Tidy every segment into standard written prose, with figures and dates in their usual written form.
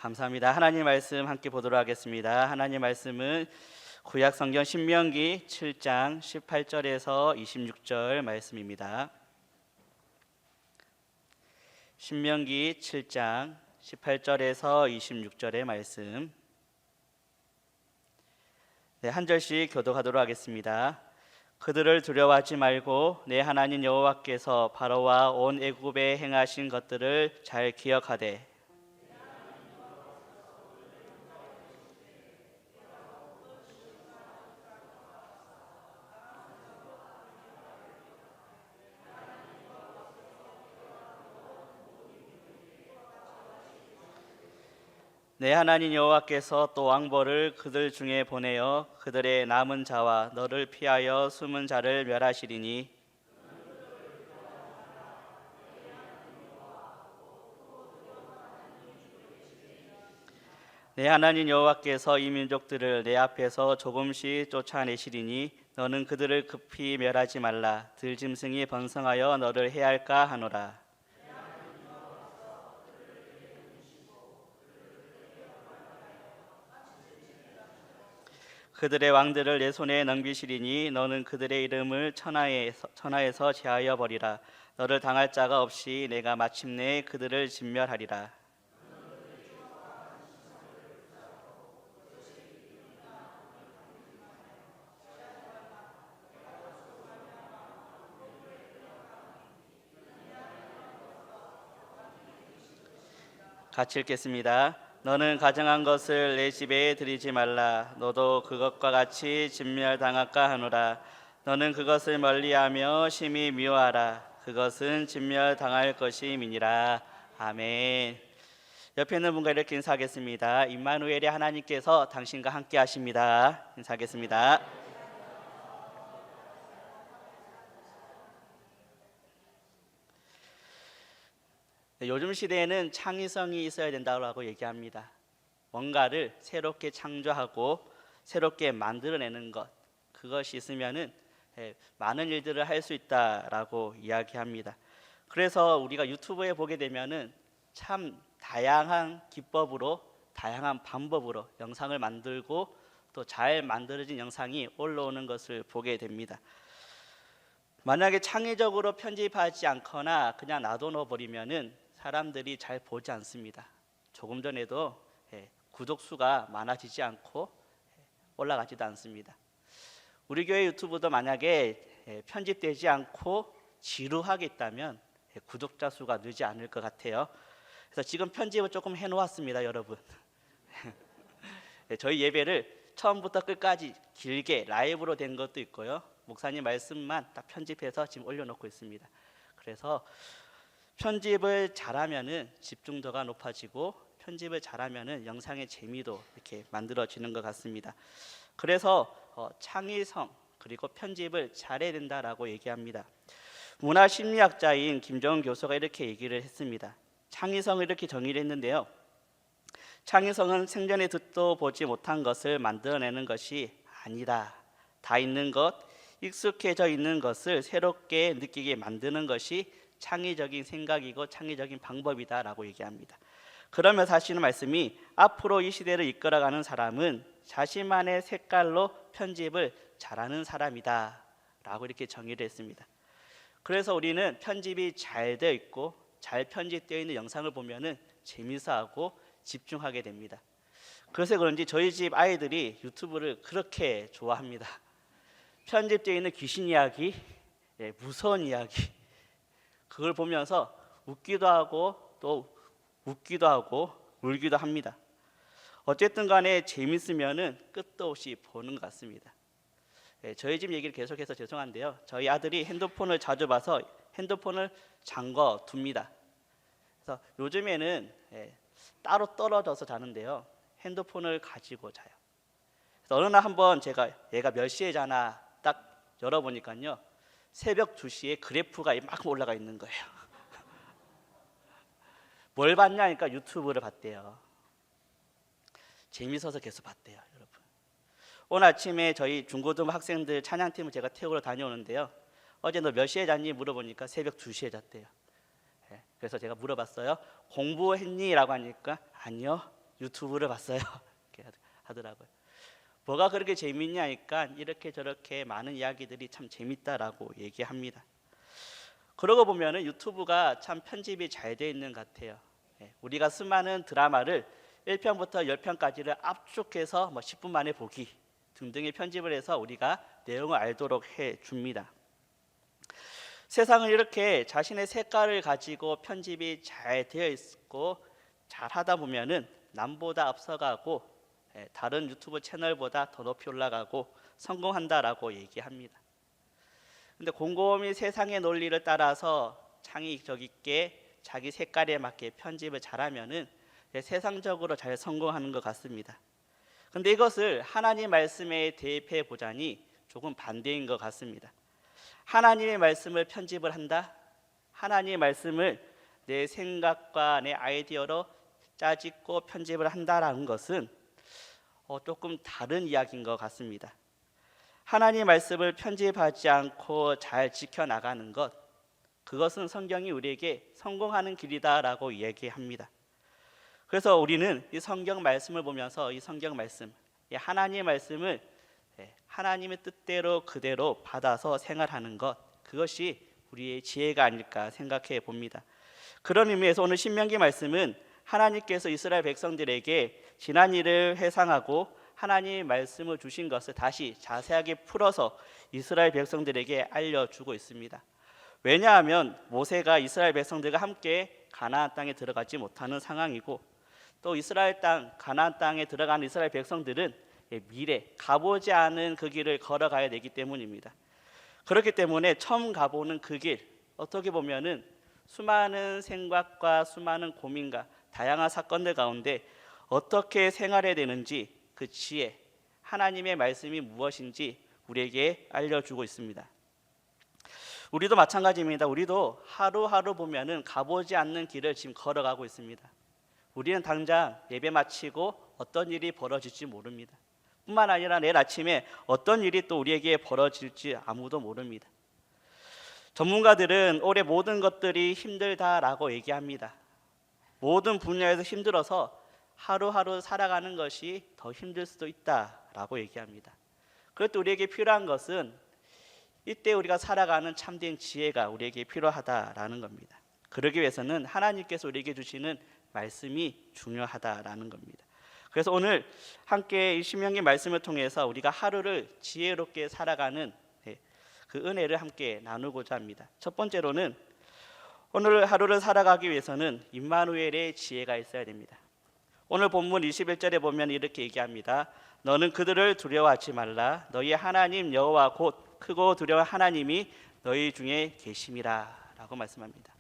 감사합니다. 하나님 말씀 함께 보도록 하겠습니다. 하나님 말씀은 구약 성경 신명기 7장 18절에서 26절 말씀입니다. 신명기 7장 18절에서 26절의 말씀. 한 절씩 교독하도록 하겠습니다. 그들을 두려워하지 말고 내 하나님 여호와께서 바로와 온 애굽에 행하신 것들을 잘 기억하되 내 하나님 여호와께서 또 왕벌을 그들 중에 보내어 그들의 남은 자와 너를 피하여 숨은 자를 멸하시리니 내 하나님 여호와께서 이 민족들을 내 앞에서 조금씩 쫓아내시리니 너는 그들을 급히 멸하지 말라. 들짐승이 번성하여 너를 해할까 하노라. 그들의 왕들을 내 손에 넘기시리니 너는 그들의 이름을 천하에서 제하여 버리라. 너를 당할 자가 없이 내가 마침내 그들을 진멸하리라. 같이 읽겠습니다. 너는 가정한 것을 내 집에 들이지 말라. 너도 그것과 같이 진멸당할까 하노라. 너는 그것을 멀리하며 심히 미워하라. 그것은 진멸당할 것임이니라. 아멘. 옆에 있는 분과 이렇게 인사하겠습니다. 임마누엘의 하나님께서 당신과 함께 하십니다. 인사하겠습니다. 요즘 시대에는 창의성이 있어야 된다고 얘기합니다. 뭔가를 새롭게 창조하고 새롭게 만들어내는 것, 그것이 있으면은 많은 일들을 할 수 있다라고 이야기합니다. 그래서 우리가 유튜브에 보게 되면은 참 다양한 기법으로, 다양한 방법으로 영상을 만들고 또 잘 만들어진 영상이 올라오는 것을 보게 됩니다. 만약에 창의적으로 편집하지 않거나 그냥 놔둬 버리면은 사람들이 잘 보지 않습니다. 조금 전에도 구독 수가 많아지지 않고 올라가지도 않습니다. 우리 교회 유튜브도 만약에 편집되지 않고 지루하게 있다면 구독자 수가 늘지 않을 것 같아요. 그래서 지금 편집을 조금 해놓았습니다, 여러분. 저희 예배를 처음부터 끝까지 길게 라이브로 된 것도 있고요. 목사님 말씀만 딱 편집해서 지금 올려놓고 있습니다. 그래서 편집을 잘하면은 집중도가 높아지고 편집을 잘하면은 영상의 재미도 이렇게 만들어지는 것 같습니다. 그래서 창의성 그리고 편집을 잘해야 된다라고 얘기합니다. 문화심리학자인 김정은 교수가 이렇게 얘기를 했습니다. 창의성을 이렇게 정의를 했는데요. 창의성은 생전에 듣도 보지 못한 것을 만들어내는 것이 아니다. 다 있는 것, 익숙해져 있는 것을 새롭게 느끼게 만드는 것이 창의적인 생각이고 창의적인 방법이다라고 얘기합니다. 그러면서 하시는 말씀이 앞으로 이 시대를 이끌어가는 사람은 자신만의 색깔로 편집을 잘하는 사람이다 라고 이렇게 정의를 했습니다. 그래서 우리는 편집이 잘 되어 있고 잘 편집되어 있는 영상을 보면은 재미있어하고 집중하게 됩니다. 그래서 그런지 저희 집 아이들이 유튜브를 그렇게 좋아합니다. 편집되어 있는 귀신 이야기, 무서운 이야기, 그걸 보면서 웃기도 하고 또 웃기도 하고 울기도 합니다. 어쨌든 간에 재밌으면은 끝도 없이 보는 것 같습니다. 저희 집 얘기를 계속해서 죄송한데요. 저희 아들이 핸드폰을 자주 봐서 핸드폰을 잠궈 둡니다. 그래서 요즘에는 따로 떨어져서 자는데요. 핸드폰을 가지고 자요. 그래서 어느 날 한번 제가 얘가 몇 시에 자나 딱 열어보니까요. 새벽 2시에 그래프가 막 올라가 있는 거예요. 뭘 봤냐 하니까 유튜브를 봤대요. 재밌어서 계속 봤대요, 여러분. 오늘 아침에 저희 중고등 학생들 찬양팀을 제가 태우러 다녀오는데요. 어제 너 몇 시에 잤니? 물어보니까 새벽 2시에 잤대요. 그래서 제가 물어봤어요. 공부했니? 라고 하니까 아니요, 유튜브를 봤어요. 이렇게 하더라고요. 뭐가 그렇게 재밌냐니까 이렇게 저렇게 많은 이야기들이 참 재밌다라고 얘기합니다. 그러고 보면은 유튜브가 참 편집이 잘 돼 있는 것 같아요. 우리가 수많은 드라마를 1편부터 10편까지를 압축해서 10분 만에 보기 등등의 편집을 해서 우리가 내용을 알도록 해줍니다. 세상은 이렇게 자신의 색깔을 가지고 편집이 잘 되어 있고 잘 하다 보면은 남보다 앞서가고 다른 유튜브 채널보다 더 높이 올라가고 성공한다라고 얘기합니다. 근데 곰곰이 세상의 논리를 따라서 창의적 있게 자기 색깔에 맞게 편집을 잘하면은 세상적으로 잘 성공하는 것 같습니다. 근데 이것을 하나님 말씀에 대입해 보자니 조금 반대인 것 같습니다. 하나님의 말씀을 편집을 한다? 하나님의 말씀을 내 생각과 내 아이디어로 짜짓고 편집을 한다라는 것은 조금 다른 이야기인 것 같습니다. 하나님의 말씀을 편집하지 않고 잘 지켜나가는 것, 그것은 성경이 우리에게 성공하는 길이다라고 얘기합니다. 그래서 우리는 이 성경 말씀을 보면서 이 성경 말씀, 이 하나님의 말씀을 하나님의 뜻대로 그대로 받아서 생활하는 것, 그것이 우리의 지혜가 아닐까 생각해 봅니다. 그런 의미에서 오늘 신명기 말씀은 하나님께서 이스라엘 백성들에게 지난 일을 회상하고 하나님의 말씀을 주신 것을 다시 자세하게 풀어서 이스라엘 백성들에게 알려주고 있습니다. 왜냐하면 모세가 이스라엘 백성들과 함께 가나안 땅에 들어가지 못하는 상황이고 또 이스라엘 땅, 가나안 땅에 들어가는 이스라엘 백성들은 미래 가보지 않은 그 길을 걸어가야 되기 때문입니다. 그렇기 때문에 처음 가보는 그 길, 어떻게 보면은 수많은 생각과 수많은 고민과 다양한 사건들 가운데 어떻게 생활해야 되는지 그 지혜, 하나님의 말씀이 무엇인지 우리에게 알려주고 있습니다. 우리도 마찬가지입니다. 우리도 하루하루 보면은 가보지 않는 길을 지금 걸어가고 있습니다. 우리는 당장 예배 마치고 어떤 일이 벌어질지 모릅니다. 뿐만 아니라 내일 아침에 어떤 일이 또 우리에게 벌어질지 아무도 모릅니다. 전문가들은 올해 모든 것들이 힘들다라고 얘기합니다. 모든 분야에서 힘들어서 하루하루 살아가는 것이 더 힘들 수도 있다라고 얘기합니다. 그럴 때 우리에게 필요한 것은 이때 우리가 살아가는 참된 지혜가 우리에게 필요하다라는 겁니다. 그러기 위해서는 하나님께서 우리에게 주시는 말씀이 중요하다라는 겁니다. 그래서 오늘 함께 이 신명기 말씀을 통해서 우리가 하루를 지혜롭게 살아가는 그 은혜를 함께 나누고자 합니다. 첫 번째로는 오늘 하루를 살아가기 위해서는 임마누엘의 지혜가 있어야 됩니다. 오늘 본문 21절에 보면 이렇게 얘기합니다. 너는 그들을 두려워하지 말라. 너희 하나님 여호와 곧 크고 두려운 하나님이 너희 중에 계심이라 라고 말씀합니다.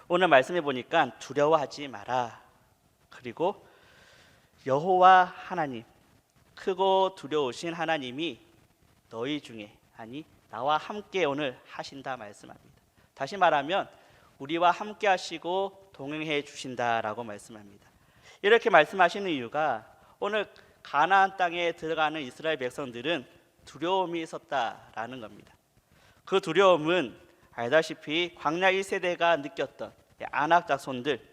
오늘 말씀해 보니까 두려워하지 마라. 그리고 여호와 하나님, 크고 두려우신 하나님이 너희 중에, 아니 나와 함께 오늘 하신다 말씀합니다. 다시 말하면 우리와 함께 하시고 동행해 주신다라고 말씀합니다. 이렇게 말씀하시는 이유가 오늘 가나안 땅에 들어가는 이스라엘 백성들은 두려움이 있었다라는 겁니다. 그 두려움은 알다시피 광야 1세대가 느꼈던 아낙 자손들,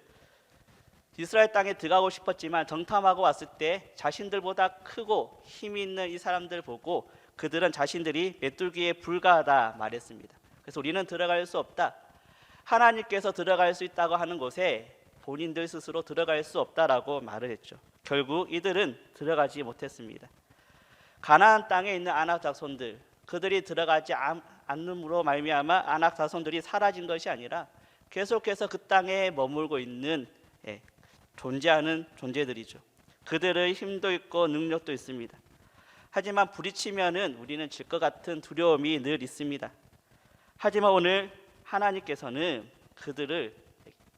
이스라엘 땅에 들어가고 싶었지만 정탐하고 왔을 때 자신들보다 크고 힘이 있는 이 사람들 보고 그들은 자신들이 메뚜기에 불과하다 말했습니다. 그래서 우리는 들어갈 수 없다. 하나님께서 들어갈 수 있다고 하는 곳에 본인들 스스로 들어갈 수 없다라고 말을 했죠. 결국 이들은 들어가지 못했습니다. 가나안 땅에 있는 아낙 자손들, 그들이 들어가지 않음으로 말미암아 아낙 자손들이 사라진 것이 아니라 계속해서 그 땅에 머물고 있는 존재하는 존재들이죠. 그들의 힘도 있고 능력도 있습니다. 하지만 부딪히면은 우리는 질 것 같은 두려움이 늘 있습니다. 하지만 오늘 하나님께서는 그들을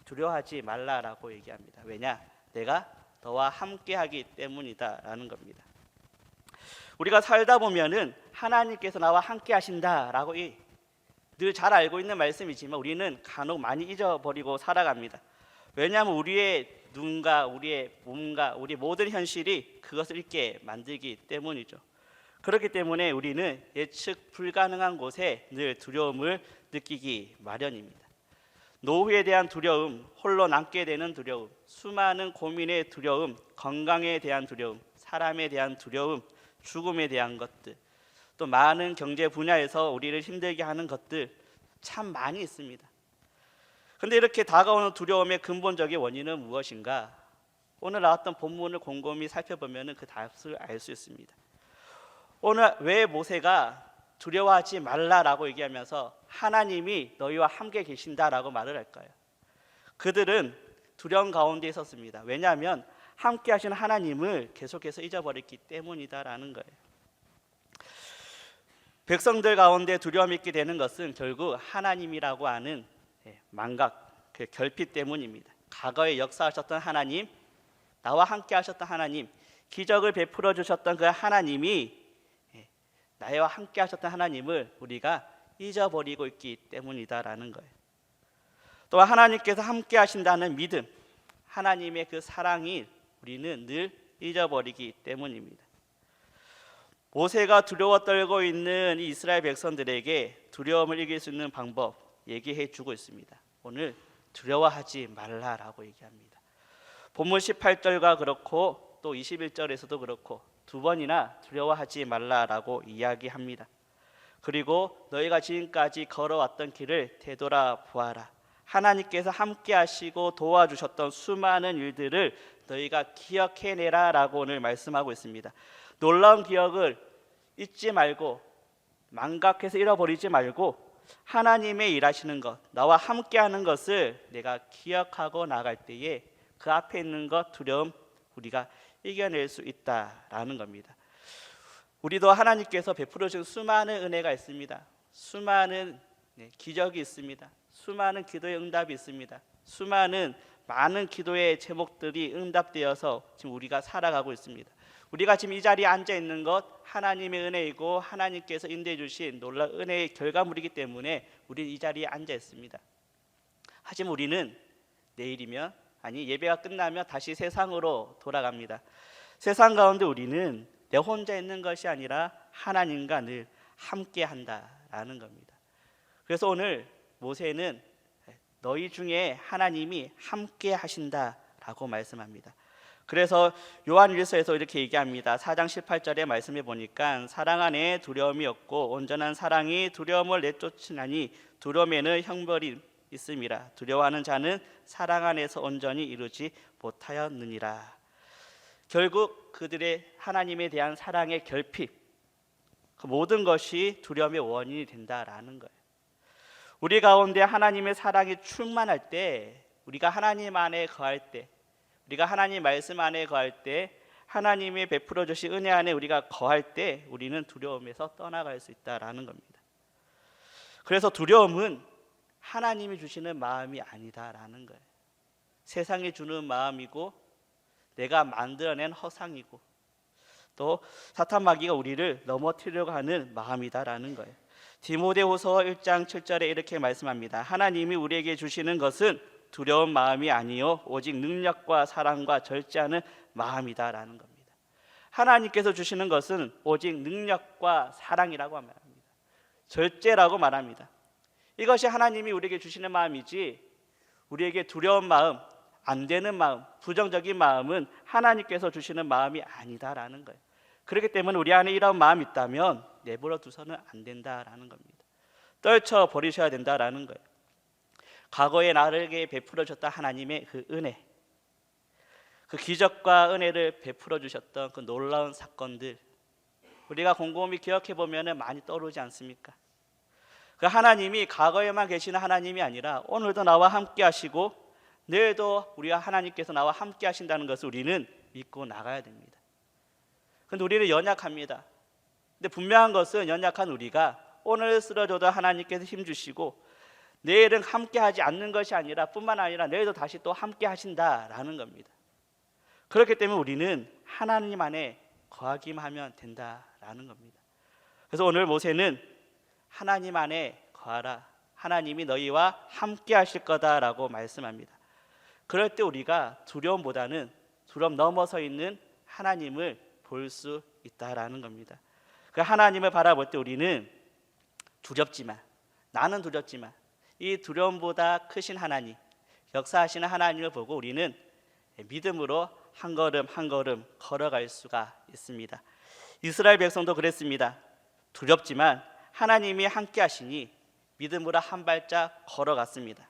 두려워하지 말라라고 얘기합니다. 왜냐? 내가 너와 함께하기 때문이다라는 겁니다. 우리가 살다 보면은 하나님께서 나와 함께하신다라고 늘 잘 알고 있는 말씀이지만 우리는 간혹 많이 잊어버리고 살아갑니다. 왜냐하면 우리의 눈과 우리의 몸과 우리 모든 현실이 그것을 잊게 만들기 때문이죠. 그렇기 때문에 우리는 예측 불가능한 곳에 늘 두려움을 느끼기 마련입니다. 노후에 대한 두려움, 홀로 남게 되는 두려움, 수많은 고민의 두려움, 건강에 대한 두려움, 사람에 대한 두려움, 죽음에 대한 것들, 또 많은 경제 분야에서 우리를 힘들게 하는 것들 참 많이 있습니다. 그런데 이렇게 다가오는 두려움의 근본적인 원인은 무엇인가? 오늘 나왔던 본문을 곰곰이 살펴보면 그 답을 알 수 있습니다. 오늘 왜 모세가 두려워하지 말라라고 얘기하면서 하나님이 너희와 함께 계신다라고 말을 할까요? 그들은 두려움 가운데 있었습니다. 왜냐하면 함께 하시는 하나님을 계속해서 잊어버렸기 때문이다라는 거예요. 백성들 가운데 두려움이 있게 되는 것은 결국 하나님이라고 하는 망각, 그 결핍 때문입니다. 과거에 역사하셨던 하나님, 나와 함께 하셨던 하나님, 기적을 베풀어 주셨던 그 하나님이 나와 함께 하셨던 하나님을 우리가 잊어버리고 있기 때문이다라는 거예요. 또 하나님께서 함께 하신다는 믿음, 하나님의 그 사랑이 우리는 늘 잊어버리기 때문입니다. 모세가 두려워 떨고 있는 이 이스라엘 백성들에게 두려움을 이길 수 있는 방법 얘기해 주고 있습니다. 오늘 두려워하지 말라라고 얘기합니다. 본문 18절과 그렇고 또 21절에서도 그렇고 두 번이나 두려워하지 말라라고 이야기합니다. 그리고 너희가 지금까지 걸어왔던 길을 되돌아보아라. 하나님께서 함께 하시고 도와주셨던 수많은 일들을 너희가 기억해내라라고 오늘 말씀하고 있습니다. 놀라운 기억을 잊지 말고 망각해서 잃어버리지 말고 하나님의 일하시는 것, 나와 함께하는 것을 내가 기억하고 나갈 때에 그 앞에 있는 것 두려움 우리가 이겨낼 수 있다라는 겁니다. 우리도 하나님께서 베풀어 준 수많은 은혜가 있습니다. 수많은 기적이 있습니다. 수많은 기도의 응답이 있습니다. 많은 기도의 제목들이 응답되어서 지금 우리가 살아가고 있습니다. 우리가 지금 이 자리에 앉아 있는 것 하나님의 은혜이고 하나님께서 인도해 주신 놀라운 은혜의 결과물이기 때문에 우리는 이 자리에 앉아 있습니다. 하지만 우리는 내일이면 예배가 끝나면 다시 세상으로 돌아갑니다. 세상 가운데 우리는 내 혼자 있는 것이 아니라 하나님과 늘 함께 한다라는 겁니다. 그래서 오늘 모세는 너희 중에 하나님이 함께 하신다라고 말씀합니다. 그래서 요한일서에서 이렇게 얘기합니다. 4장 18절에 말씀해 보니까 사랑 안에 두려움이 없고 온전한 사랑이 두려움을 내쫓으나니 두려움에는 형벌이 있음이라. 두려워하는 자는 사랑 안에서 온전히 이루지 못하였느니라. 결국 그들의 하나님에 대한 사랑의 결핍, 그 모든 것이 두려움의 원인이 된다라는 거예요. 우리 가운데 하나님의 사랑이 충만할 때, 우리가 하나님 안에 거할 때, 우리가 하나님 말씀 안에 거할 때, 하나님의 베풀어 주신 은혜 안에 우리가 거할 때 우리는 두려움에서 떠나갈 수 있다라는 겁니다. 그래서 두려움은 하나님이 주시는 마음이 아니다라는 거예요. 세상이 주는 마음이고 내가 만들어낸 허상이고 또 사탄 마귀가 우리를 넘어뜨리려고 하는 마음이다라는 거예요. 디모데후서 1장 7절에 이렇게 말씀합니다. 하나님이 우리에게 주시는 것은 두려운 마음이 아니요 오직 능력과 사랑과 절제하는 마음이다라는 겁니다. 하나님께서 주시는 것은 오직 능력과 사랑이라고 말합니다. 절제라고 말합니다. 이것이 하나님이 우리에게 주시는 마음이지 우리에게 두려운 마음, 안 되는 마음, 부정적인 마음은 하나님께서 주시는 마음이 아니다라는 거예요. 그렇기 때문에 우리 안에 이런 마음이 있다면 내버려 두서는 안 된다라는 겁니다. 떨쳐 버리셔야 된다라는 거예요. 과거에 나에게 베풀어 주셨던 하나님의 그 은혜, 그 기적과 은혜를 베풀어 주셨던 그 놀라운 사건들 우리가 곰곰이 기억해 보면 많이 떠오르지 않습니까? 그 하나님이 과거에만 계시는 하나님이 아니라 오늘도 나와 함께 하시고 내일도 우리와 하나님께서 나와 함께 하신다는 것을 우리는 믿고 나가야 됩니다. 그런데 우리는 연약합니다. 근데 분명한 것은 연약한 우리가 오늘 쓰러져도 하나님께서 힘주시고 내일은 함께 하지 않는 것이 아니라 뿐만 아니라 내일도 다시 또 함께 하신다라는 겁니다. 그렇기 때문에 우리는 하나님 안에 거하기만 하면 된다라는 겁니다. 그래서 오늘 모세는 하나님 안에 거하라. 하나님이 너희와 함께 하실 거다라고 말씀합니다. 그럴 때 우리가 두려움보다는 두려움 넘어서 있는 하나님을 볼 수 있다라는 겁니다. 그 하나님을 바라볼 때 우리는 두렵지만 나는 두렵지만 이 두려움보다 크신 하나님, 역사하시는 하나님을 보고 우리는 믿음으로 한 걸음 한 걸음 걸어갈 수가 있습니다. 이스라엘 백성도 그랬습니다. 두렵지만 하나님이 함께 하시니 믿음으로 한 발짝 걸어갔습니다.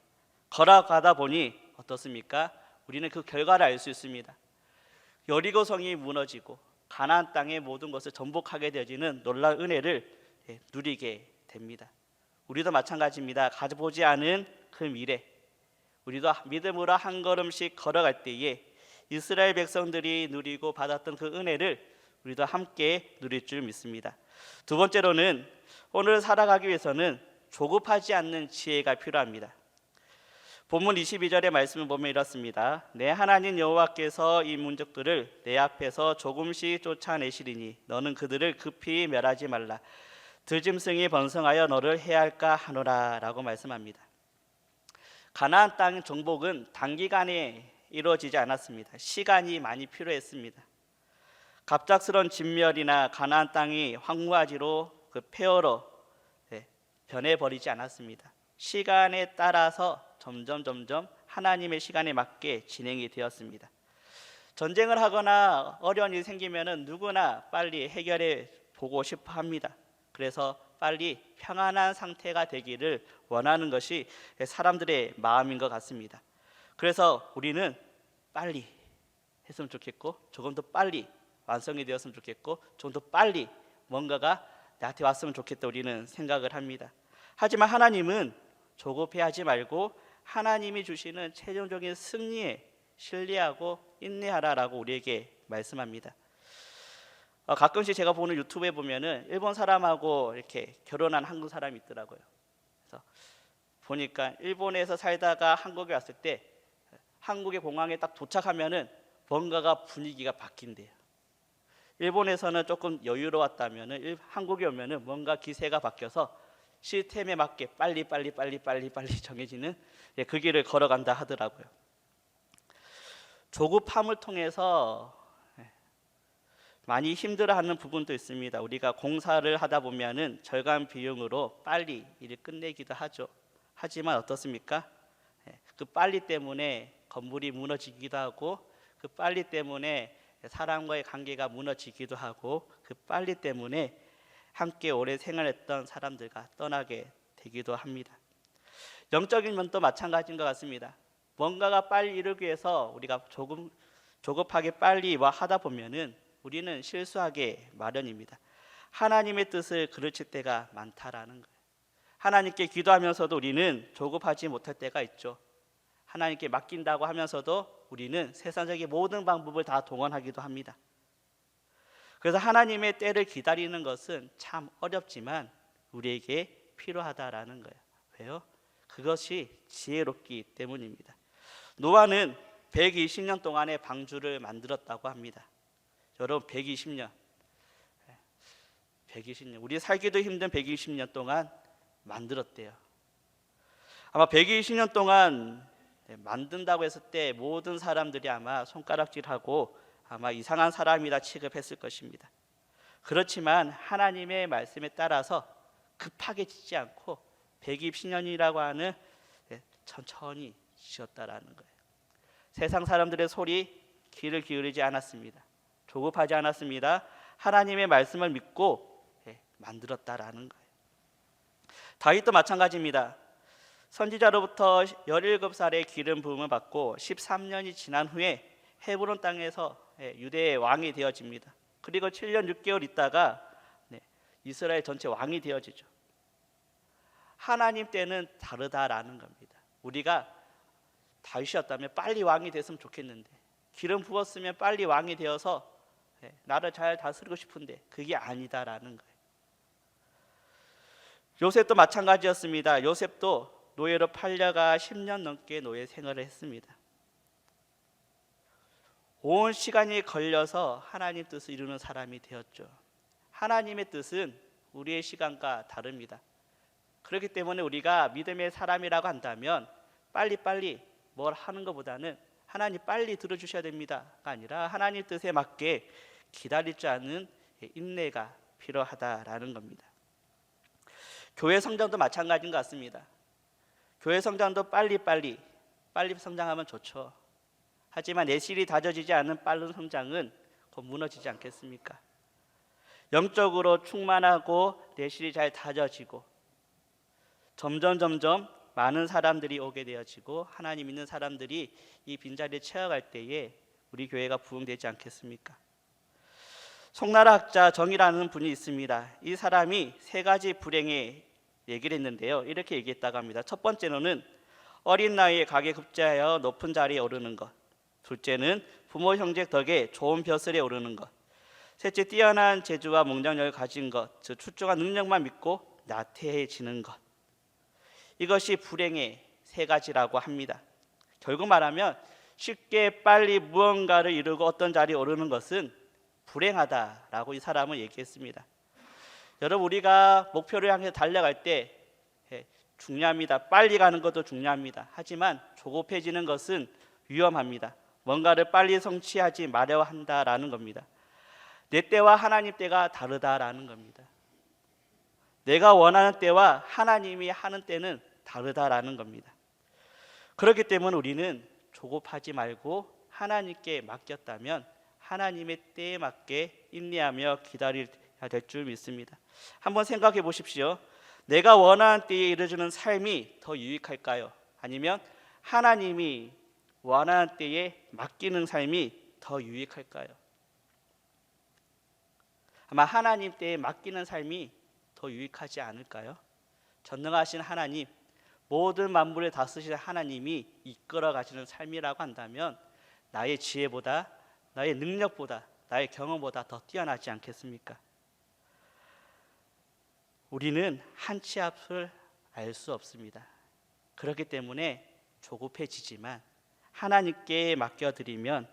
걸어가다 보니 어떻습니까? 우리는 그 결과를 알 수 있습니다. 여리고성이 무너지고 가나안 땅의 모든 것을 정복하게 되어지는 놀라운 은혜를 누리게 됩니다. 우리도 마찬가지입니다. 가져보지 않은 그 미래, 우리도 믿음으로 한 걸음씩 걸어갈 때에 이스라엘 백성들이 누리고 받았던 그 은혜를 우리도 함께 누릴 줄 믿습니다. 두 번째로는 오늘 살아가기 위해서는 조급하지 않는 지혜가 필요합니다. 본문 22절의 말씀을 보면 이렇습니다. 내 하나님 여호와께서 이 민족들을 내 앞에서 조금씩 쫓아내시리니 너는 그들을 급히 멸하지 말라. 들짐승이 번성하여 너를 해할까 하노라 라고 말씀합니다. 가나안 땅 정복은 단기간에 이루어지지 않았습니다. 시간이 많이 필요했습니다. 갑작스러운 진멸이나 가나안 땅이 황무지로 그 폐허로 변해버리지 않았습니다. 시간에 따라서 점점 하나님의 시간에 맞게 진행이 되었습니다. 전쟁을 하거나 어려운 일이 생기면 누구나 빨리 해결해 보고 싶어 합니다. 그래서 빨리 평안한 상태가 되기를 원하는 것이 사람들의 마음인 것 같습니다. 그래서 우리는 빨리 했으면 좋겠고 조금 더 빨리 완성이 되었으면 좋겠고 좀 더 빨리 뭔가가 나한테 왔으면 좋겠다 우리는 생각을 합니다. 하지만 하나님은 조급해하지 말고 하나님이 주시는 최종적인 승리에 신뢰하고 인내하라라고 우리에게 말씀합니다. 가끔씩 제가 보는 유튜브에 보면은 일본 사람하고 이렇게 결혼한 한국 사람이 있더라고요. 그래서 보니까 일본에서 살다가 한국에 왔을 때 한국의 공항에 딱 도착하면은 뭔가가 분위기가 바뀐대요. 일본에서는 조금 여유로웠다면은 한국에 오면은 뭔가 기세가 바뀌어서 시스템에 맞게 빨리 정해지는 그 길을 걸어간다 하더라고요. 조급함을 통해서 많이 힘들어하는 부분도 있습니다. 우리가 공사를 하다 보면은 절감 비용으로 빨리 일을 끝내기도 하죠. 하지만 어떻습니까? 그 빨리 때문에 건물이 무너지기도 하고 그 빨리 때문에 사람과의 관계가 무너지기도 하고 그 빨리 때문에 함께 오래 생활했던 사람들과 떠나게 되기도 합니다. 영적인 면도 마찬가지인 것 같습니다. 뭔가가 빨리 이루기 위해서 우리가 조급하게 빨리 하다 보면은 우리는 실수하게 마련입니다. 하나님의 뜻을 그르칠 때가 많다라는 거예요. 하나님께 기도하면서도 우리는 조급하지 못할 때가 있죠. 하나님께 맡긴다고 하면서도 우리는 세상적인 모든 방법을 다 동원하기도 합니다. 그래서 하나님의 때를 기다리는 것은 참 어렵지만 우리에게 필요하다라는 거예요. 왜요? 그것이 지혜롭기 때문입니다. 노아는 120년 동안의 방주를 만들었다고 합니다. 여러분 120년 우리 살기도 힘든 120년 동안 만들었대요. 아마 120년 동안 만든다고 했을 때 모든 사람들이 아마 손가락질하고 아마 이상한 사람이라 취급했을 것입니다. 그렇지만 하나님의 말씀에 따라서 급하게 짓지 않고 120년이라고 하는 천천히 지었다라는 거예요. 세상 사람들의 소리 귀를 기울이지 않았습니다. 조급하지 않았습니다. 하나님의 말씀을 믿고 만들었다라는 거예요. 다윗도 마찬가지입니다. 선지자로부터 17살의 기름 부음을 받고 13년이 지난 후에 헤브론 땅에서 유대의 왕이 되어집니다. 그리고 7년 6개월 있다가 이스라엘 전체 왕이 되어지죠. 하나님 때는 다르다라는 겁니다. 우리가 다윗이었다면 빨리 왕이 됐으면 좋겠는데 기름 부었으면 빨리 왕이 되어서 나를 잘 다스리고 싶은데 그게 아니다라는 거예요. 요셉도 마찬가지였습니다. 요셉도 노예로 팔려가 10년 넘게 노예 생활을 했습니다. 온 시간이 걸려서 하나님 뜻을 이루는 사람이 되었죠. 하나님의 뜻은 우리의 시간과 다릅니다. 그렇기 때문에 우리가 믿음의 사람이라고 한다면 빨리 뭘 하는 것보다는 하나님 빨리 들어주셔야 됩니다가 아니라 하나님 뜻에 맞게 기다릴 줄 아는 인내가 필요하다라는 겁니다. 교회 성장도 마찬가지인 것 같습니다. 교회 성장도 빨리 성장하면 좋죠. 하지만 내실이 다져지지 않은 빠른 성장은 곧 무너지지 않겠습니까? 영적으로 충만하고 내실이 잘 다져지고 점점 많은 사람들이 오게 되어지고 하나님 믿는 사람들이 이 빈자리에 채워갈 때에 우리 교회가 부흥되지 않겠습니까? 송나라 학자 정이라는 분이 있습니다. 이 사람이 세 가지 불행의 얘기를 했는데요. 이렇게 얘기했다고 합니다. 첫 번째로는 어린 나이에 가계 급제하여 높은 자리에 오르는 것. 둘째는 부모 형제 덕에 좋은 벼슬에 오르는 것. 셋째, 뛰어난 재주와 몽정력을 가진 것, 즉 출중한 능력만 믿고 나태해지는 것. 이것이 불행의 세 가지라고 합니다. 결국 말하면 쉽게 빨리 무언가를 이루고 어떤 자리에 오르는 것은 불행하다라고 이 사람은 얘기했습니다. 여러분, 우리가 목표를 향해 달려갈 때 중요합니다. 빨리 가는 것도 중요합니다. 하지만 조급해지는 것은 위험합니다. 뭔가를 빨리 성취하지 말아야 한다라는 겁니다. 내 때와 하나님 때가 다르다라는 겁니다. 내가 원하는 때와 하나님이 하는 때는 다르다라는 겁니다. 그렇기 때문에 우리는 조급하지 말고 하나님께 맡겼다면 하나님의 때에 맞게 인내하며 기다려야 될 줄 믿습니다. 한번 생각해 보십시오. 내가 원하는 때에 이루어지는 삶이 더 유익할까요? 아니면 하나님이 원하는 때에 맡기는 삶이 더 유익할까요? 아마 하나님 때에 맡기는 삶이 더 유익하지 않을까요? 전능하신 하나님, 모든 만물을 다스리시는 하나님이 이끌어 가시는 삶이라고 한다면 나의 지혜보다, 나의 능력보다, 나의 경험보다 더 뛰어나지 않겠습니까? 우리는 한 치 앞을 알 수 없습니다. 그렇기 때문에 조급해지지만 하나님께 맡겨드리면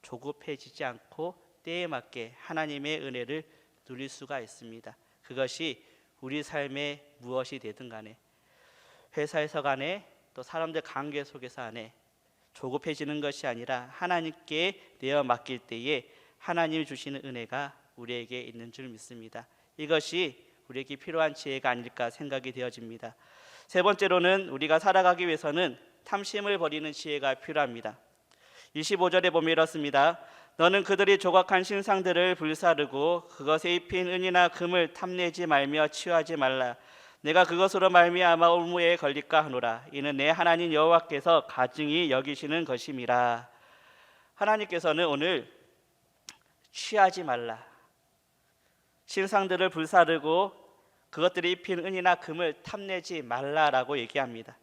조급해지지 않고 때에 맞게 하나님의 은혜를 누릴 수가 있습니다. 그것이 우리 삶에 무엇이 되든 간에, 회사에서 간에, 또 사람들 관계 속에서 간에 조급해지는 것이 아니라 하나님께 내어 맡길 때에 하나님이 주시는 은혜가 우리에게 있는 줄 믿습니다. 이것이 우리에게 필요한 지혜가 아닐까 생각이 되어집니다. 세 번째로는 우리가 살아가기 위해서는 탐심을 버리는 지혜가 필요합니다. 25절에 보면 이렇습니다. 너는 그들이 조각한 신상들을 불사르고 그것에 입힌 은이나 금을 탐내지 말며 취하지 말라. 내가 그것으로 말미암아 올무에 걸릴까 하노라. 이는 내 하나님 여호와께서 가증히 여기시는 것임이라. 하나님께서는 오늘 취하지 말라, 신상들을 불사르고 그것들이 입힌 은이나 금을 탐내지 말라라고 얘기합니다.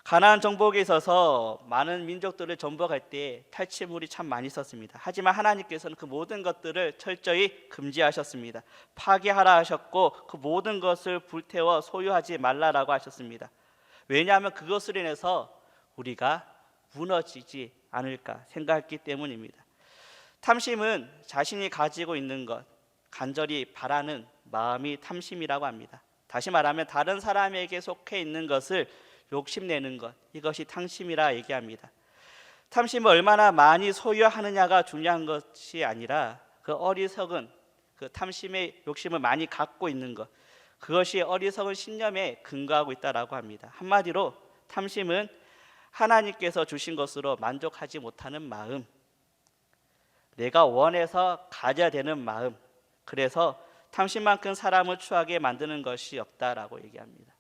가나안 정복에 있어서 많은 민족들을 정복할 때 탈취물이 참 많이 있었습니다. 하지만 하나님께서는 그 모든 것들을 철저히 금지하셨습니다. 파괴하라 하셨고 그 모든 것을 불태워 소유하지 말라라고 하셨습니다. 왜냐하면 그것으로 인해서 우리가 무너지지 않을까 생각했기 때문입니다. 탐심은 자신이 가지고 있는 것, 간절히 바라는 마음이 탐심이라고 합니다. 다시 말하면 다른 사람에게 속해 있는 것을 욕심내는 것, 이것이 탐심이라 얘기합니다. 탐심을 얼마나 많이 소유하느냐가 중요한 것이 아니라 그 어리석은 그 탐심의 욕심을 많이 갖고 있는 것, 그것이 어리석은 신념에 근거하고 있다라고 합니다. 한마디로 탐심은 하나님께서 주신 것으로 만족하지 못하는 마음, 내가 원해서 가져야 되는 마음, 그래서 탐심만큼 사람을 추하게 만드는 것이 없다라고 얘기합니다.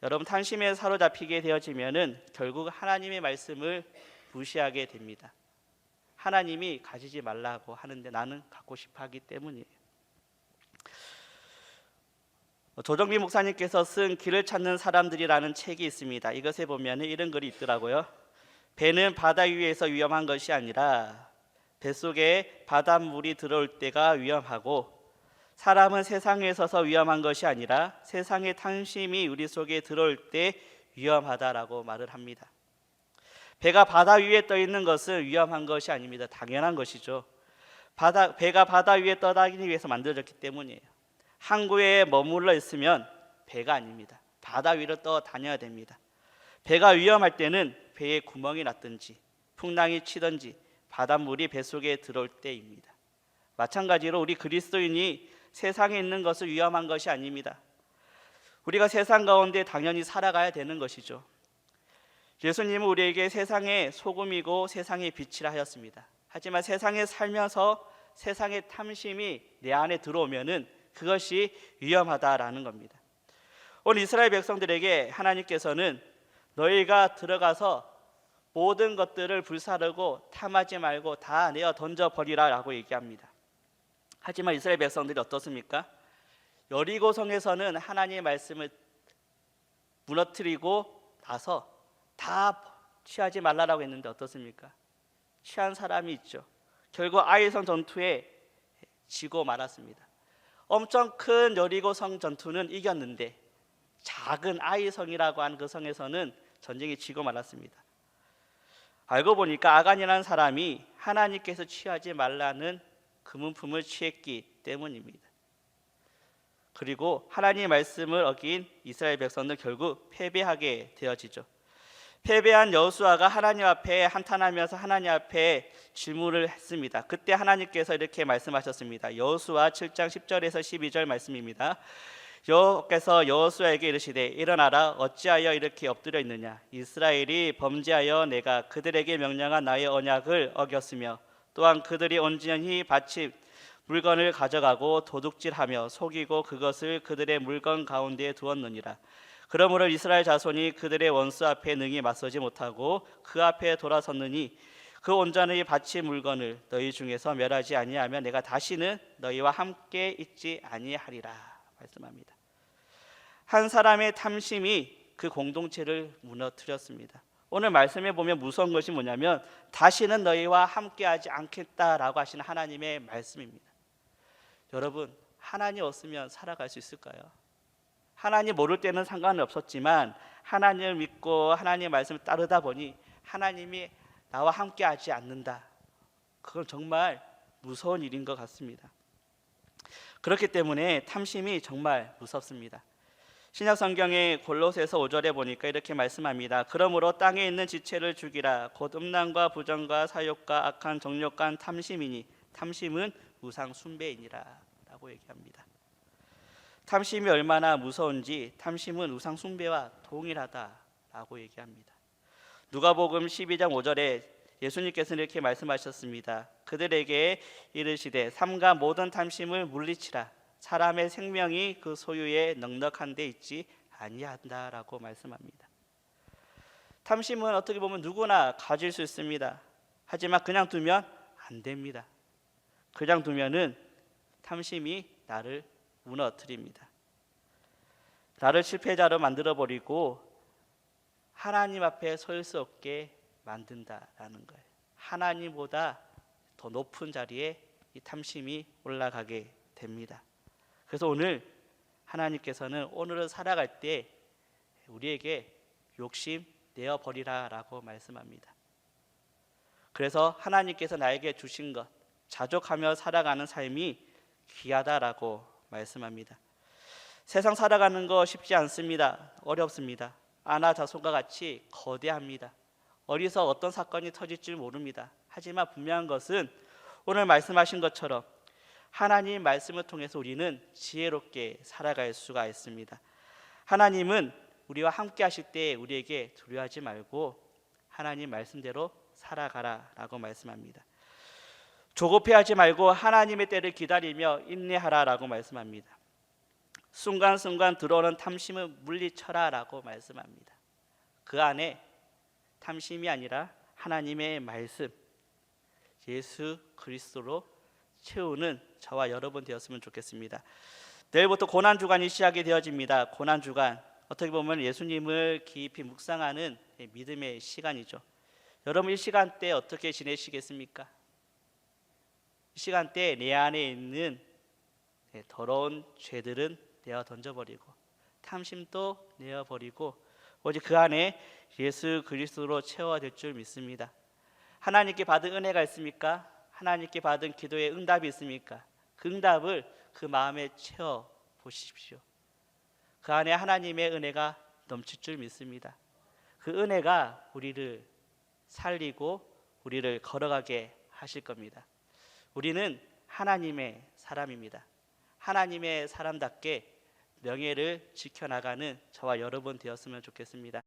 여러분, 탐심에 사로잡히게 되어지면은 결국 하나님의 말씀을 무시하게 됩니다. 하나님이 가지지 말라고 하는데 나는 갖고 싶어 하기 때문이에요. 조정미 목사님께서 쓴 길을 찾는 사람들이라는 책이 있습니다. 이것에 보면 이런 글이 있더라고요. 배는 바다 위에서 위험한 것이 아니라 뱃속에 바닷물이 들어올 때가 위험하고, 사람은 세상에 서서 위험한 것이 아니라 세상의 탐심이 우리 속에 들어올 때 위험하다라고 말을 합니다. 배가 바다 위에 떠 있는 것은 위험한 것이 아닙니다. 당연한 것이죠. 배가 바다 위에 떠다니기 위해서 만들어졌기 때문이에요. 항구에 머물러 있으면 배가 아닙니다. 바다 위로 떠다녀야 됩니다. 배가 위험할 때는 배에 구멍이 났든지 풍랑이 치든지 바닷물이 뱃속에 들어올 때입니다. 마찬가지로 우리 그리스도인이 세상에 있는 것은 위험한 것이 아닙니다. 우리가 세상 가운데 당연히 살아가야 되는 것이죠. 예수님은 우리에게 세상의 소금이고 세상의 빛이라 하였습니다. 하지만 세상에 살면서 세상의 탐심이 내 안에 들어오면은 그것이 위험하다라는 겁니다. 오늘 이스라엘 백성들에게 하나님께서는 너희가 들어가서 모든 것들을 불사르고 탐하지 말고 다 내어 던져버리라 라고 얘기합니다. 하지만 이스라엘 백성들이 어떻습니까? 여리고성에서는 하나님의 말씀을 무너뜨리고 나서 다 취하지 말라라고 했는데 어떻습니까? 취한 사람이 있죠. 결국 아이성 전투에 지고 말았습니다. 엄청 큰 여리고성 전투는 이겼는데 작은 아이성이라고 하는 그 성에서는 전쟁에 지고 말았습니다. 알고 보니까 아간이라는 사람이 하나님께서 취하지 말라는 금은품을 취했기 때문입니다. 그리고 하나님의 말씀을 어긴 이스라엘 백성은 결국 패배하게 되어지죠. 패배한 여호수아가 하나님 앞에 한탄하면서 하나님 앞에 질문을 했습니다. 그때 하나님께서 이렇게 말씀하셨습니다. 여호수아 7장 10절에서 12절 말씀입니다. 여호와께서 여호수아에게 이르시되 일어나라, 어찌하여 이렇게 엎드려 있느냐. 이스라엘이 범죄하여 내가 그들에게 명령한 나의 언약을 어겼으며 또한 그들이 온전히 바친 물건을 가져가고 도둑질하며 속이고 그것을 그들의 물건 가운데에 두었느니라. 그러므로 이스라엘 자손이 그들의 원수 앞에 능히 맞서지 못하고 그 앞에 돌아섰느니 그 온전히 바친 물건을 너희 중에서 멸하지 아니하면 내가 다시는 너희와 함께 있지 아니하리라 말씀합니다. 한 사람의 탐심이 그 공동체를 무너뜨렸습니다. 오늘 말씀에 보면 무서운 것이 뭐냐면 다시는 너희와 함께하지 않겠다라고 하시는 하나님의 말씀입니다. 여러분, 하나님 없으면 살아갈 수 있을까요? 하나님 모를 때는 상관은 없었지만 하나님을 믿고 하나님의 말씀을 따르다 보니 하나님이 나와 함께하지 않는다. 그건 정말 무서운 일인 것 같습니다. 그렇기 때문에 탐심이 정말 무섭습니다. 신약 성경의 골로새서 5절에 보니까 이렇게 말씀합니다. 그러므로 땅에 있는 지체를 죽이라. 곧 음란과 부정과 사욕과 악한 정욕과 탐심이니 탐심은 우상 숭배이니라 라고 얘기합니다. 탐심이 얼마나 무서운지 탐심은 우상 숭배와 동일하다라고 얘기합니다. 누가복음 12장 5절에 예수님께서는 이렇게 말씀하셨습니다. 그들에게 이르시되 삼가 모든 탐심을 물리치라. 사람의 생명이 그 소유에 넉넉한 데 있지 아니한다라고 말씀합니다. 탐심은 어떻게 보면 누구나 가질 수 있습니다. 하지만 그냥 두면 안 됩니다. 그냥 두면은 탐심이 나를 무너뜨립니다. 나를 실패자로 만들어버리고 하나님 앞에 설 수 없게 만든다라는 거예요. 하나님보다 더 높은 자리에 이 탐심이 올라가게 됩니다. 그래서 오늘 하나님께서는 오늘을 살아갈 때 우리에게 욕심 내어버리라 라고 말씀합니다. 그래서 하나님께서 나에게 주신 것 자족하며 살아가는 삶이 귀하다라고 말씀합니다. 세상 살아가는 거 쉽지 않습니다. 어렵습니다. 아나자손과 같이 거대합니다. 어디서 어떤 사건이 터질지 모릅니다. 하지만 분명한 것은 오늘 말씀하신 것처럼 하나님 말씀을 통해서 우리는 지혜롭게 살아갈 수가 있습니다. 하나님은 우리와 함께 하실 때 우리에게 두려워하지 말고 하나님 말씀대로 살아가라라고 말씀합니다. 조급해하지 말고 하나님의 때를 기다리며 인내하라라고 말씀합니다. 순간순간 들어오는 탐심을 물리쳐라라고 말씀합니다. 그 안에 탐심이 아니라 하나님의 말씀, 예수 그리스도로 채우는 저와 여러분 되었으면 좋겠습니다. 내일부터 고난주간이 시작이 되어집니다. 고난주간, 어떻게 보면 예수님을 깊이 묵상하는 믿음의 시간이죠. 여러분 이 시간대 어떻게 지내시겠습니까? 이 시간대 내 안에 있는 더러운 죄들은 내어 던져버리고 탐심도 내어버리고 오직 그 안에 예수 그리스도로 채워질 줄 믿습니다. 하나님께 받은 은혜가 있습니까? 하나님께 받은 기도의 응답이 있습니까? 그 응답을 그 마음에 채워 보십시오. 그 안에 하나님의 은혜가 넘칠 줄 믿습니다. 그 은혜가 우리를 살리고 우리를 걸어가게 하실 겁니다. 우리는 하나님의 사람입니다. 하나님의 사람답게 명예를 지켜나가는 저와 여러분 되었으면 좋겠습니다.